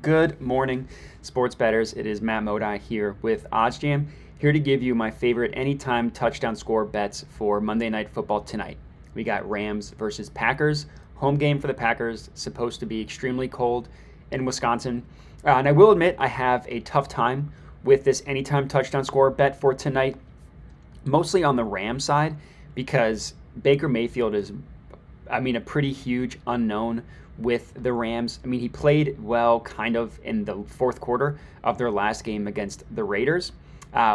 Good morning, sports bettors. It is Matt Modi here with OddsJam, here to give you my favorite anytime touchdown score bets for Monday Night Football tonight. We got Rams versus Packers. Home game for the Packers, supposed to be extremely cold in Wisconsin. And I will admit I have a tough time with this anytime touchdown score bet for tonight, mostly on the Rams side, because Baker Mayfield is, a pretty huge unknown with the Rams. He played well kind of in the fourth quarter of their last game against the Raiders.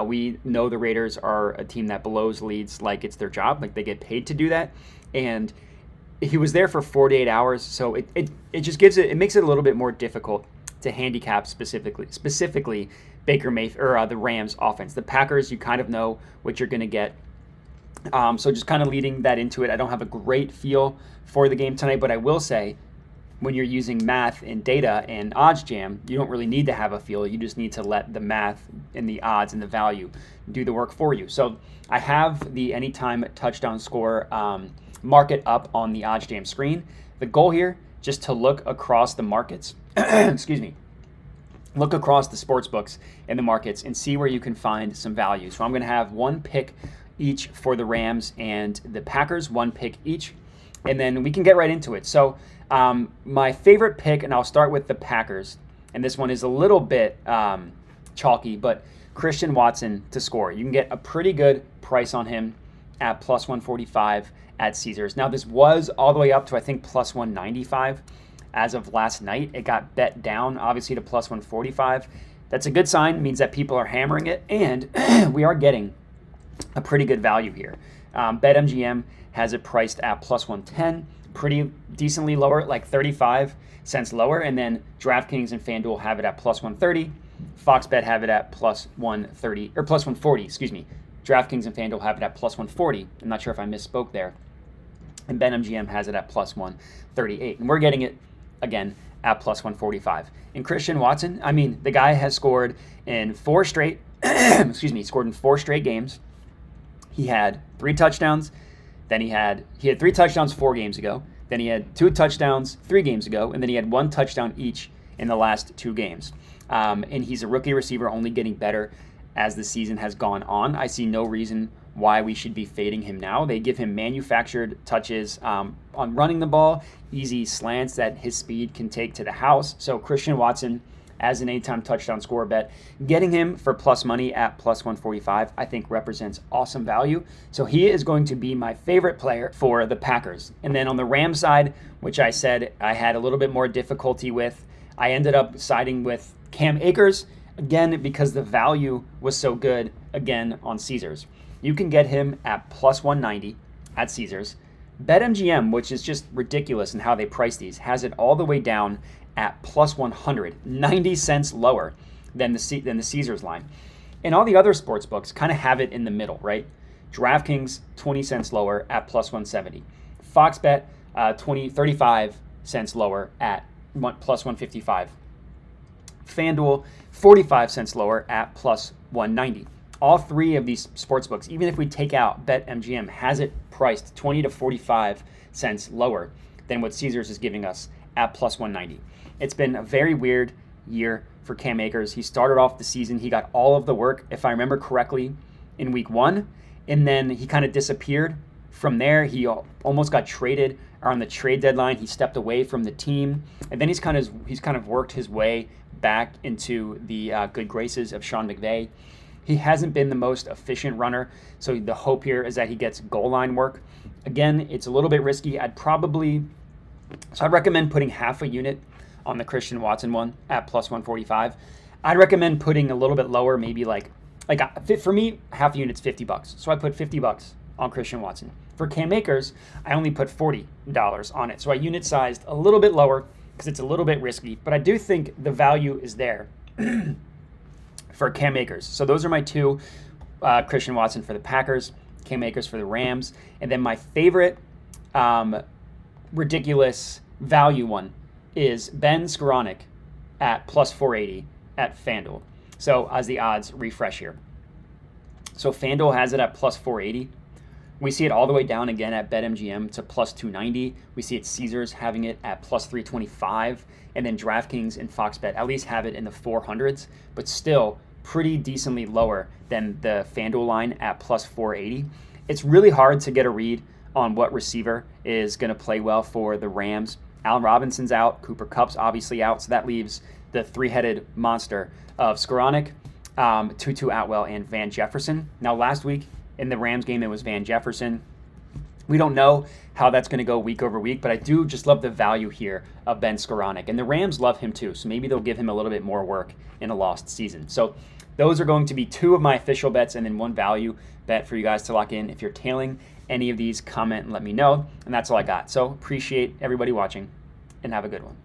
We know the Raiders are a team that blows leads like it's their job, like they get paid to do that. And he was there for 48 hours, so it just it makes it a little bit more difficult to handicap specifically Baker Mayfield or the Rams offense. The Packers, you kind of know what you're going to get. So just kind of leading that into it. I don't have a great feel for the game tonight, but I will say, when you're using math and data and OddsJam, you don't really need to have a feel. You just need to let the math and the odds and the value do the work for you. So I have the anytime touchdown score market up on the OddsJam screen. The goal here, just to look across the markets, look across the sports books and the markets and see where you can find some value. So I'm going to have one pick each for the Rams and the Packers, one pick each, and then we can get right into it. So my favorite pick, and I'll start with the Packers, and this one is a little bit chalky, but Christian Watson to score. You can get a pretty good price on him at plus 145 at Caesars. Now, this was all the way up to, I think, plus 195 as of last night. It got bet down, obviously, to plus 145. That's a good sign. It means that people are hammering it, and we are getting a pretty good value here. BetMGM has it priced at plus 110, pretty decently lower, like 35 cents lower. And then DraftKings and FanDuel have it at plus 130. Fox Bet have it at plus 130, or plus 140, DraftKings and FanDuel have it at plus 140. I'm not sure if I misspoke there. And BetMGM has it at plus 138. And we're getting it, again, at plus 145. And Christian Watson, the guy has scored in four straight, scored in 4 straight games. He had 3 touchdowns. Then he had 3 touchdowns 4 games ago. Then he had 2 touchdowns 3 games ago. And then he had 1 touchdown each in the last 2 games. And he's a rookie receiver, only getting better as the season has gone on. I see no reason why we should be fading him now. They give him manufactured touches on running the ball, easy slants that his speed can take to the house. So Christian Watson, as an anytime touchdown score bet, getting him for plus money at plus 145, I think represents awesome value. So he is going to be my favorite player for the Packers. And then on the Rams side, which I said I had a little bit more difficulty with, I ended up siding with Cam Akers, again, because the value was so good, again, on Caesars. You can get him at plus 190 at Caesars. BetMGM, which is just ridiculous in how they price these, has it all the way down at plus 100, 90 cents lower than the Caesars line. And all the other sports books kind of have it in the middle, right? DraftKings, 20 cents lower at plus 170. Fox Bet, 35 cents lower at plus 155. FanDuel, 45 cents lower at plus 190. All 3 of these sports books, even if we take out BetMGM, has it priced 20 to 45 cents lower than what Caesars is giving us at plus 190. It's been a very weird year for Cam Akers. He started off the season, he got all of the work, if I remember correctly, in week 1, and then he kind of disappeared. From there, he almost got traded on the trade deadline. He stepped away from the team, and then he's kind of worked his way back into the good graces of Sean McVay. He hasn't been the most efficient runner, so the hope here is that he gets goal line work. Again, it's a little bit risky. I'd recommend putting half a unit on the Christian Watson one at plus 145. I'd recommend putting a little bit lower, maybe like for me, half a unit's $50. So I put $50 on Christian Watson. For Cam Akers, I only put $40 on it. So I unit sized a little bit lower because it's a little bit risky, but I do think the value is there for Cam Akers. So those are my 2, Christian Watson for the Packers, Cam Akers for the Rams. And then my favorite ridiculous value one is Ben Skoranek at plus 480 at FanDuel. So as the odds refresh here. So FanDuel has it at plus 480. We see it all the way down again at BetMGM to plus 290. We see it Caesars having it at plus 325. And then DraftKings and Fox Bet at least have it in the 400s, but still pretty decently lower than the FanDuel line at plus 480. It's really hard to get a read on what receiver is going to play well for the Rams. Allen Robinson's out. Cooper Kupp's obviously out. So that leaves the three-headed monster of Skoranek, Tutu Atwell, and Van Jefferson. Now, last week in the Rams game, it was Van Jefferson. We don't know how that's going to go week over week, but I do just love the value here of Ben Skoranek. And the Rams love him too, so maybe they'll give him a little bit more work in a lost season. So those are going to be two of my official bets and then one value bet for you guys to lock in. If you're tailing any of these, comment and let me know. And that's all I got. So appreciate everybody watching and have a good one.